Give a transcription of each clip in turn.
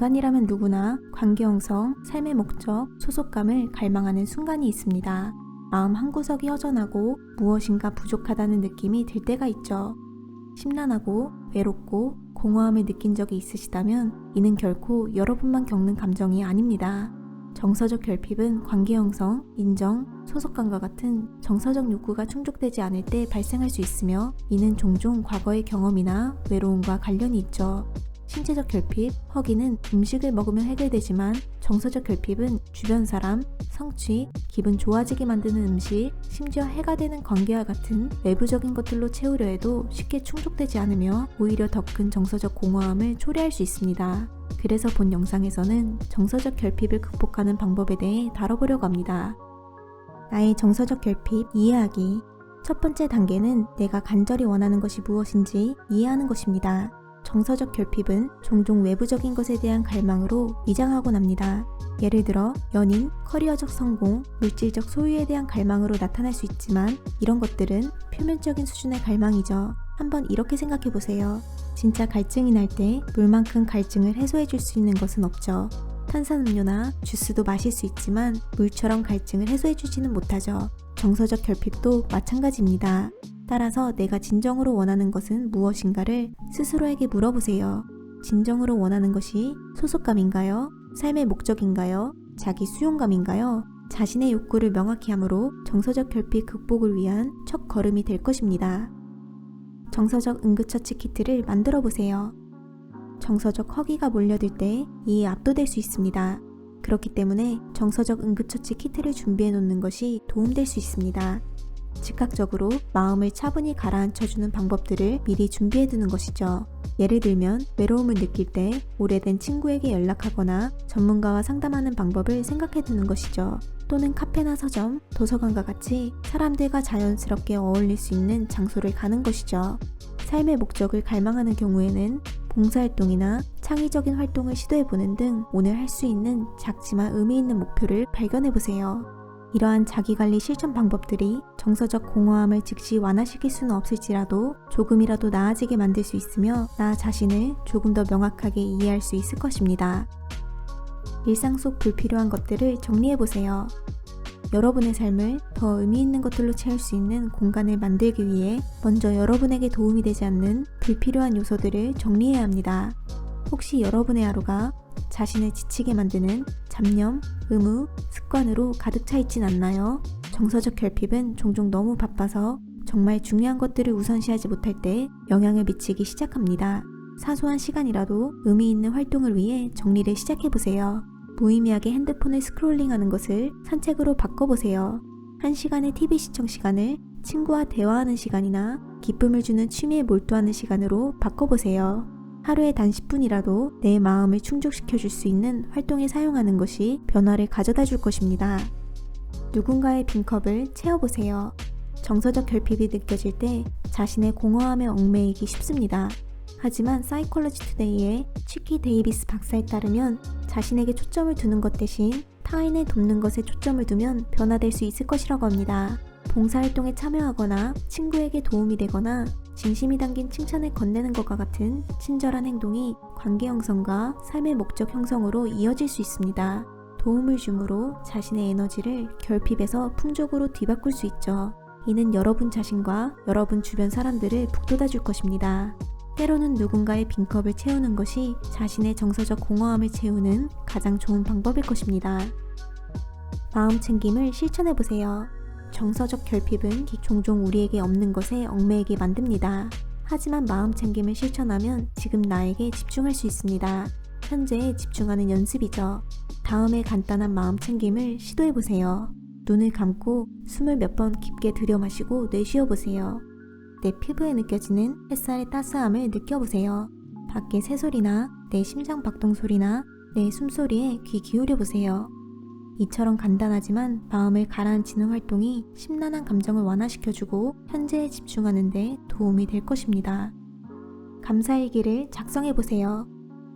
인간이라면 누구나 관계 형성, 삶의 목적, 소속감을 갈망하는 순간이 있습니다. 마음 한구석이 허전하고 무엇인가 부족하다는 느낌이 들 때가 있죠. 심란하고 외롭고 공허함을 느낀 적이 있으시다면 이는 결코 여러분만 겪는 감정이 아닙니다. 정서적 결핍은 관계 형성, 인정, 소속감과 같은 정서적 욕구가 충족되지 않을 때 발생할 수 있으며 이는 종종 과거의 경험이나 외로움과 관련이 있죠. 신체적 결핍, 허기는 음식을 먹으면 해결되지만 정서적 결핍은 주변 사람, 성취, 기분 좋아지게 만드는 음식, 심지어 해가 되는 관계와 같은 외부적인 것들로 채우려 해도 쉽게 충족되지 않으며 오히려 더 큰 정서적 공허함을 초래할 수 있습니다. 그래서 본 영상에서는 정서적 결핍을 극복하는 방법에 대해 다뤄보려고 합니다. 나의 정서적 결핍 이해하기. 첫 번째 단계는 내가 간절히 원하는 것이 무엇인지 이해하는 것입니다. 정서적 결핍은 종종 외부적인 것에 대한 갈망으로 위장하곤 합니다. 예를 들어 연인, 커리어적 성공, 물질적 소유에 대한 갈망으로 나타날 수 있지만 이런 것들은 표면적인 수준의 갈망이죠. 한번 이렇게 생각해보세요. 진짜 갈증이 날 때 물만큼 갈증을 해소해줄 수 있는 것은 없죠. 탄산음료나 주스도 마실 수 있지만 물처럼 갈증을 해소해주지는 못하죠. 정서적 결핍도 마찬가지입니다. 따라서 내가 진정으로 원하는 것은 무엇인가를 스스로에게 물어보세요. 진정으로 원하는 것이 소속감인가요? 삶의 목적인가요? 자기 수용감인가요? 자신의 욕구를 명확히 함으로 정서적 결핍 극복을 위한 첫 걸음이 될 것입니다. 정서적 응급처치 키트를 만들어 보세요. 정서적 허기가 몰려들 때 이에 압도될 수 있습니다. 그렇기 때문에 정서적 응급처치 키트를 준비해 놓는 것이 도움될 수 있습니다. 즉각적으로 마음을 차분히 가라앉혀주는 방법들을 미리 준비해 두는 것이죠. 예를 들면 외로움을 느낄 때 오래된 친구에게 연락하거나 전문가와 상담하는 방법을 생각해 두는 것이죠. 또는 카페나 서점, 도서관과 같이 사람들과 자연스럽게 어울릴 수 있는 장소를 가는 것이죠. 삶의 목적을 갈망하는 경우에는 봉사활동이나 창의적인 활동을 시도해보는 등 오늘 할 수 있는 작지만 의미 있는 목표를 발견해보세요. 이러한 자기관리 실천 방법들이 정서적 공허함을 즉시 완화시킬 수는 없을지라도 조금이라도 나아지게 만들 수 있으며 나 자신을 조금 더 명확하게 이해할 수 있을 것입니다. 일상 속 불필요한 것들을 정리해보세요. 여러분의 삶을 더 의미 있는 것들로 채울 수 있는 공간을 만들기 위해 먼저 여러분에게 도움이 되지 않는 불필요한 요소들을 정리해야 합니다. 혹시 여러분의 하루가 자신을 지치게 만드는 잡념, 의무, 습관으로 가득 차 있진 않나요? 정서적 결핍은 종종 너무 바빠서 정말 중요한 것들을 우선시하지 못할 때 영향을 미치기 시작합니다. 사소한 시간이라도 의미 있는 활동을 위해 정리를 시작해보세요. 무의미하게 핸드폰을 스크롤링하는 것을 산책으로 바꿔보세요. 1시간의 TV 시청 시간을 친구와 대화하는 시간이나 기쁨을 주는 취미에 몰두하는 시간으로 바꿔보세요. 하루에 단 10분이라도 내 마음을 충족시켜줄 수 있는 활동에 사용하는 것이 변화를 가져다 줄 것입니다. 누군가의 빈컵을 채워보세요. 정서적 결핍이 느껴질 때 자신의 공허함에 얽매이기 쉽습니다. 하지만 사이콜로지 투데이의 치키 데이비스 박사에 따르면 자신에게 초점을 두는 것 대신 타인을 돕는 것에 초점을 두면 변화될 수 있을 것이라고 합니다. 봉사활동에 참여하거나 친구에게 도움이 되거나 진심이 담긴 칭찬을 건네는 것과 같은 친절한 행동이 관계 형성과 삶의 목적 형성으로 이어질 수 있습니다. 도움을 줌으로 자신의 에너지를 결핍에서 풍족으로 뒤바꿀 수 있죠. 이는 여러분 자신과 여러분 주변 사람들을 북돋아 줄 것입니다. 때로는 누군가의 빈컵을 채우는 것이 자신의 정서적 공허함을 채우는 가장 좋은 방법일 것입니다. 마음 챙김을 실천해보세요. 정서적 결핍은 종종 우리에게 없는 것에 얽매이게 만듭니다. 하지만 마음 챙김을 실천하면 지금 나에게 집중할 수 있습니다. 현재에 집중하는 연습이죠. 다음에 간단한 마음 챙김을 시도해보세요. 눈을 감고 숨을 몇 번 깊게 들여 마시고 내쉬어보세요. 내 피부에 느껴지는 햇살의 따스함을 느껴보세요. 밖의 새소리나 내 심장 박동 소리나 내 숨소리에 귀 기울여보세요. 이처럼 간단하지만 마음을 가라앉히는 활동이 심란한 감정을 완화시켜주고 현재에 집중하는 데 도움이 될 것입니다. 감사일기를 작성해보세요.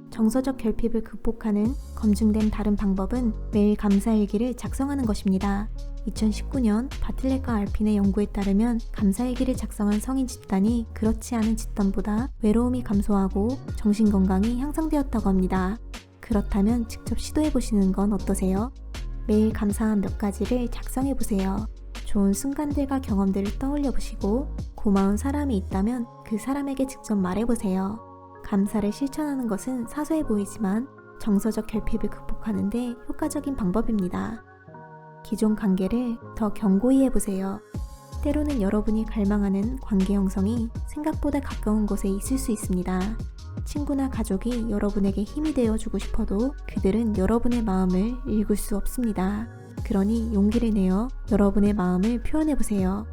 정서적 결핍을 극복하는 검증된 다른 방법은 매일 감사일기를 작성하는 것입니다. 2019년 바틀렛과 알핀의 연구에 따르면 감사일기를 작성한 성인 집단이 그렇지 않은 집단보다 외로움이 감소하고 정신건강이 향상되었다고 합니다. 그렇다면 직접 시도해보시는 건 어떠세요? 매일 감사한 몇 가지를 작성해보세요. 좋은 순간들과 경험들을 떠올려보시고 고마운 사람이 있다면 그 사람에게 직접 말해보세요. 감사를 실천하는 것은 사소해 보이지만 정서적 결핍을 극복하는 데 효과적인 방법입니다. 기존 관계를 더 견고히 해보세요. 때로는 여러분이 갈망하는 관계 형성이 생각보다 가까운 곳에 있을 수 있습니다. 친구나 가족이 여러분에게 힘이 되어주고 싶어도 그들은 여러분의 마음을 읽을 수 없습니다. 그러니 용기를 내어 여러분의 마음을 표현해보세요.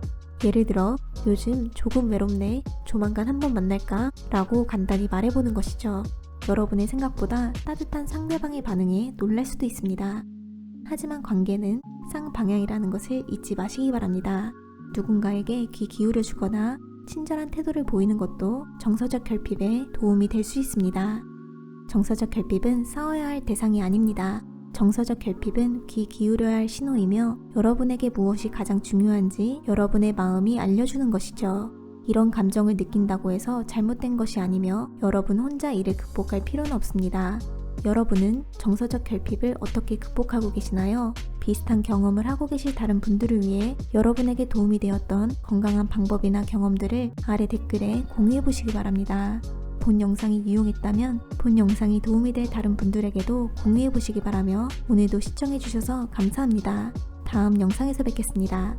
예를 들어, 요즘 조금 외롭네, 조만간 한번 만날까? 라고 간단히 말해보는 것이죠. 여러분의 생각보다 따뜻한 상대방의 반응에 놀랄 수도 있습니다. 하지만 관계는 쌍방향이라는 것을 잊지 마시기 바랍니다. 누군가에게 귀 기울여주거나 친절한 태도를 보이는 것도 정서적 결핍에 도움이 될 수 있습니다. 정서적 결핍은 싸워야 할 대상이 아닙니다. 정서적 결핍은 귀 기울여야 할 신호이며 여러분에게 무엇이 가장 중요한지 여러분의 마음이 알려주는 것이죠. 이런 감정을 느낀다고 해서 잘못된 것이 아니며 여러분 혼자 이를 극복할 필요는 없습니다. 여러분은 정서적 결핍을 어떻게 극복하고 계시나요? 비슷한 경험을 하고 계실 다른 분들을 위해 여러분에게 도움이 되었던 건강한 방법이나 경험들을 아래 댓글에 공유해 보시기 바랍니다. 본 영상이 유용했다면 본 영상이 도움이 될 다른 분들에게도 공유해 보시기 바라며 오늘도 시청해 주셔서 감사합니다. 다음 영상에서 뵙겠습니다.